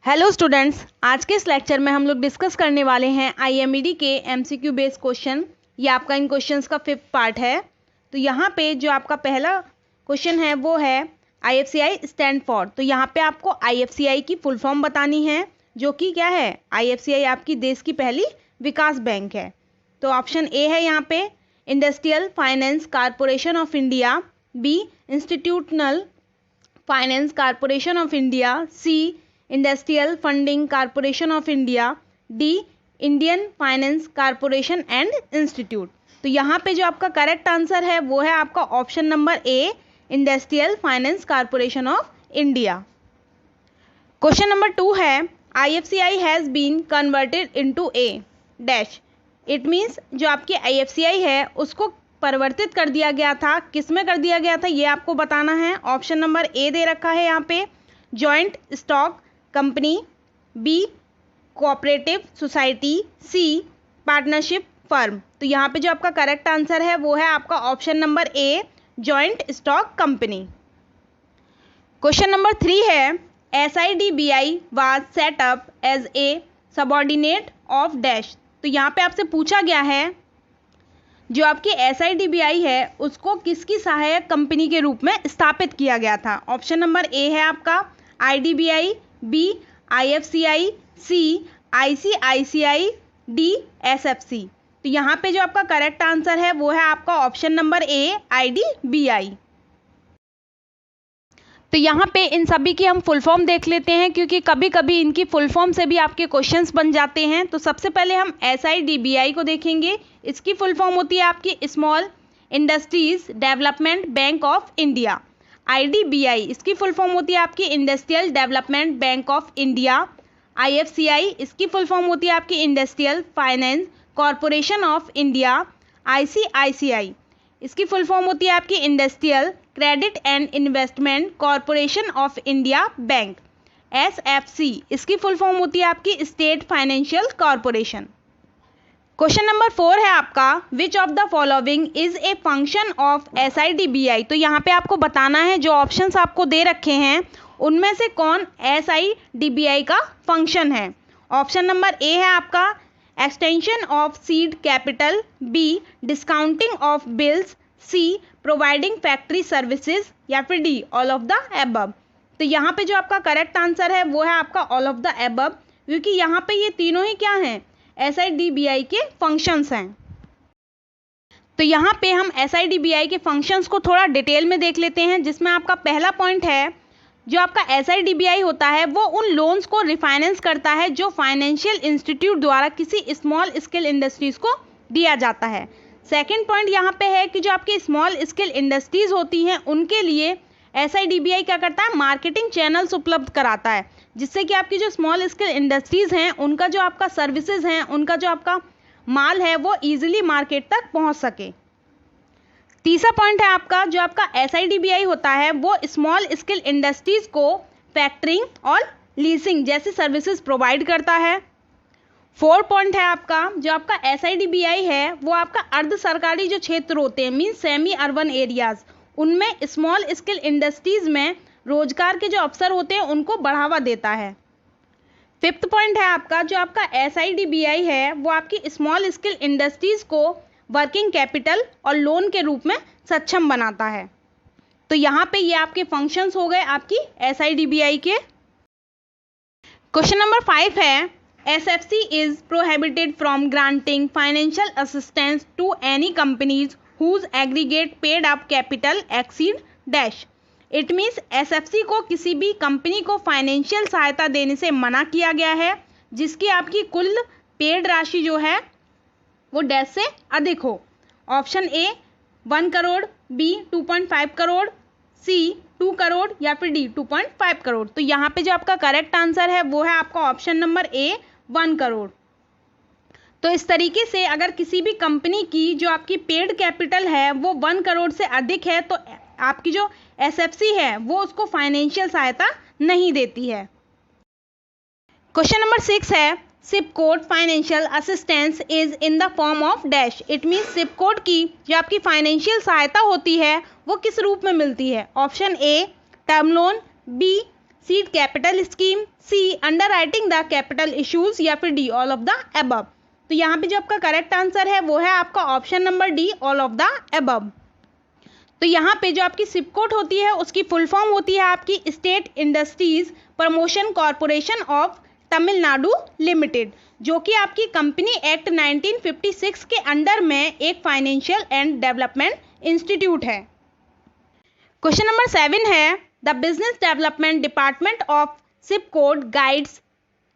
Hello students, आज के इस लेक्चर में हम लोग डिस्कस करने वाले हैं आईएमईडी के एमसीक्यू बेस्ड क्वेश्चन। ये आपका इन क्वेश्चंस का 5th पार्ट है। तो यहाँ पे जो आपका पहला क्वेश्चन है वो है आईएफसीआई स्टैंड फॉर। तो यहाँ पे आपको आईएफसीआई की फुल फॉर्म बतानी है, जो कि क्या है, आईएफसीआई आपकी देश की पहली विकास बैंक है। तो ऑप्शन ए है यहाँ पे industrial finance corporation of India, B institutional finance corporation of India, C industrial funding corporation of India, D Indian finance corporation and institute. तो यहाँ पे जो आपका करेक्ट आंसर है वो है आपका option number A industrial finance corporation of India. Question number 2 है IFCI has been converted into a dash. It means जो आपकी आईएफसीआई है उसको परिवर्तित कर दिया गया था। किस में कर दिया गया था ये आपको बताना है। ऑप्शन नंबर ए दे रखा है यहाँ पे joint stock company, B cooperative society, C partnership firm. तो यहाँ पे जो आपका करेक्ट आंसर है वो है आपका option number A joint stock company. Question number 3 है SIDBI was set up as a subordinate of dash. तो यहाँ पे आपसे पूछा गया है जो आपकी SIDBI है उसको किसकी सहायक कंपनी के रूप में स्थापित किया गया था। ऑप्शन नंबर ए है आपका IDBI, बी IFCI, सी ICICI, डी SFC। तो यहाँ पे जो आपका करेक्ट आंसर है वो है आपका ऑप्शन नंबर ए IDBI। तो यहाँ पे इन सभी की हम फुल फॉर्म देख लेते हैं, क्योंकि कभी कभी इनकी फुल फॉर्म से भी आपके क्वेश्चंस बन जाते हैं। तो सबसे पहले हम SIDBI को देखेंगे। इसकी फुल फॉर्म होती है आपकी small industries development bank of India. IDBI इसकी फुल फॉर्म होती है आपकी industrial development bank of India. IFCI इसकी फुल फॉर्म होती है आपकी industrial finance corporation of India. ICICI इसकी फुल फॉर्म होती है आपकी industrial credit and investment corporation of India bank. SFC इसकी फुल फॉर्म होती है आपकी state financial corporation. Question number 4 है आपका which of the following is a function of SIDBI। तो यहाँ पे आपको बताना है जो ऑप्शंस आपको दे रखे हैं उनमें से कौन SIDBI का फंक्शन है। ऑप्शन नंबर ए है आपका extension of seed capital, B discounting of bills, C providing factory services, या फिर D all of the above. तो यहाँ पे जो आपका करेक्ट आंसर है वो है आपका ऑल ऑफ द एबव, क्योंकि यहाँ पे ये तीनों ही क्या हैं, SIDBI के फंक्शंस हैं। तो यहाँ पे हम SIDBI के फंक्शंस को थोड़ा डिटेल में देख लेते हैं, जिसमें आपका पहला पॉइंट है जो आपका SIDBI होता है वो उन लोन्स को रिफाइनेंस करता है जो फाइनेंशियल इंस्टीट्यूट द्वारा किसी स्मॉल स्केल इंडस्ट्रीज को दिया जाता है। सेकंड पॉइंट यहाँ पे है कि जो आपकी स्मॉल स्केल इंडस्ट्रीज होती हैं उनके लिए SIDBI क्या करता है, मार्केटिंग चैनल्स उपलब्ध कराता है, जिससे कि आपकी जो स्मॉल स्केल इंडस्ट्रीज हैं उनका जो आपका सर्विसेज हैं, उनका जो आपका माल है वो इजीली मार्केट तक पहुंच सके। तीसरा पॉइंट है आपका जो आपका SIDBI होता है वो स्मॉल स्केल इंडस्ट्रीज को फैक्टरिंग और लीजिंग जैसी सर्विसेज प्रोवाइड करता है। फोर्थ पॉइंट है आपका जो आपका SIDBI है वो आपका अर्ध सरकारी जो क्षेत्र होते हैं मीन्स सेमी अर्बन एरियाज, उनमें स्मॉल स्केल इंडस्ट्रीज में रोजगार के जो अवसर होते हैं उनको बढ़ावा देता है। फिफ्थ पॉइंट है आपका जो आपका SIDBI है वो आपकी स्मॉल स्केल इंडस्ट्रीज को वर्किंग कैपिटल और लोन के रूप में सक्षम बनाता है। तो यहाँ पे ये आपके फंक्शंस हो गए आपकी SIDBI के। क्वेश्चन नंबर 5 है SFC is prohibited from granting financial assistance to any companies whose aggregate paid up capital exceed dash. It means SFC को किसी भी कंपनी को फाइनेंशियल सहायता देने से मना किया गया है जिसकी आपकी कुल पेड राशि जो है वो डैश से अधिक हो। Option A 1 crore, B 2.5 crore, C 2 crore, या फिर डी 2.5 करोड़। तो यहाँ पे जो आपका करेक्ट आंसर है वो है आपका ऑप्शन नंबर ए 1 करोड़। तो इस तरीके से अगर किसी भी कंपनी की जो आपकी पेड कैपिटल है वो 1 करोड़ से अधिक है तो आपकी जो SFC है वो उसको फाइनेंशियल सहायता नहीं देती है। क्वेश्चन नंबर 6 है SIPCOT financial assistance is in the form of dash. It means SIPCOT की जो आपकी फाइनेंशियल सहायता होती है वो किस रूप में मिलती है। Option A term loan, B seed capital scheme, C underwriting the capital issues, या फिर D all of the above. तो यहाँ पे जो आपका करेक्ट आंसर है वो है आपका option number D, all of the above. तो यहाँ पे जो आपकी सिपकोट होती है उसकी फुल फॉर्म होती है आपकी state industries promotion corporation of Tamil Nadu limited, जो कि आपकी कंपनी एक्ट 1956 के अंडर में एक फाइनेंशियल एंड डेवलपमेंट इंस्टीट्यूट है। क्वेश्चन नंबर 7 है the business development department of SIPCOT guides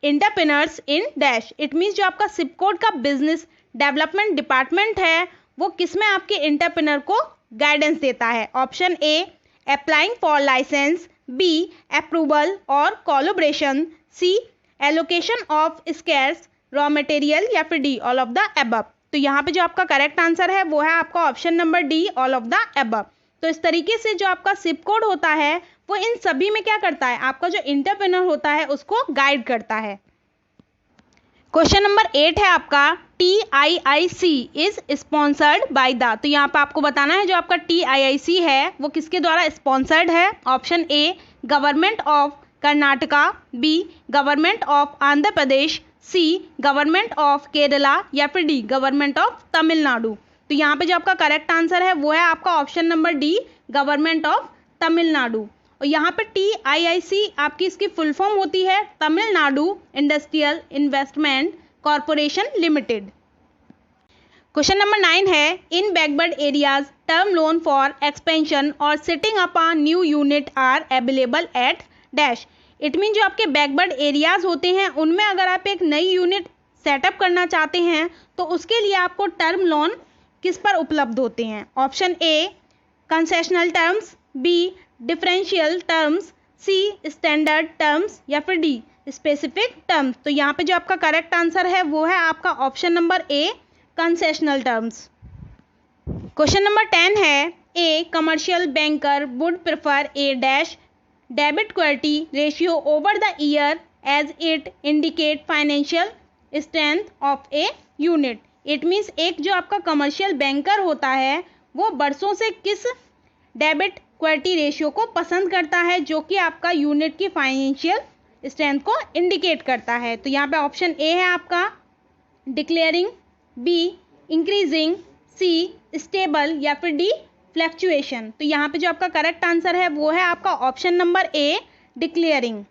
entrepreneurs in dash. It means जो आपका सिपकोट का बिजनेस डेवलपमेंट डिपार्टमेंट है वो किसमें आपके एंटरप्रेन्योर को गाइडेंस देता है। Option A applying for licence, B approval और collaboration, C allocation of scarce raw material, या फिर D all of the above. तो यहाँ पे जो आपका करेक्ट आंसर है वो है आपका option number D, all of the above. तो इस तरीके से जो आपका सिप कोड होता है वो इन सभी में क्या करता है, आपका जो एंटरप्रेन्योर होता है उसको गाइड करता है। क्वेश्चन नंबर 8 है आपका TIIC is sponsored by the. तो यहाँ पे आपको बताना है जो आपका TIIC है वो किसके द्वारा स्पॉन्सर्ड है। Option A government of Karnataka, B government of Andhra Pradesh, C government of Kerala, या फिर डी गवर्नमेंट ऑफ तमिलनाडु। तो यहाँ पे जो आपका करेक्ट आंसर है वो है आपका option number D, government of Tamil Nadu. और यहाँ पे TIIC आपकी इसकी फुल फॉर्म होती है Tamil Nadu industrial investment corporation limited. Question number 9 है in backward areas term loan for expansion और setting up a new unit are available at dash. It mean जो आपके बैकवर्ड एरियाज होते हैं उनमें अगर आप एक नई यूनिट सेटअप करना चाहते हैं तो उसके लिए आपको टर्म लोन किस पर उपलब्ध होते हैं। Option A concessional terms, B differential terms, C standard terms, या फिर डी स्पेसिफिक टर्म्स। तो यहाँ पे जो आपका करेक्ट आंसर है वो है आपका option number A concessional terms. Question number 10 है a commercial banker would prefer a dash डेबिट equity ratio over the year as it indicate financial strength of a unit. It means एक जो आपका commercial banker होता है वो बरसों से किस डेबिट क्वालिटी रेशियो को पसंद करता है जो कि आपका यूनिट की फाइनेंशियल स्ट्रेंथ को इंडिकेट करता है। तो यहाँ पे ऑप्शन ए है आपका declaring, B increasing, C stable, या फिर डी फ्लैक्चुएशन। तो यहाँ पे जो आपका करेक्ट आंसर है वो है आपका ऑप्शन नंबर ए डिक्लेयरिंग।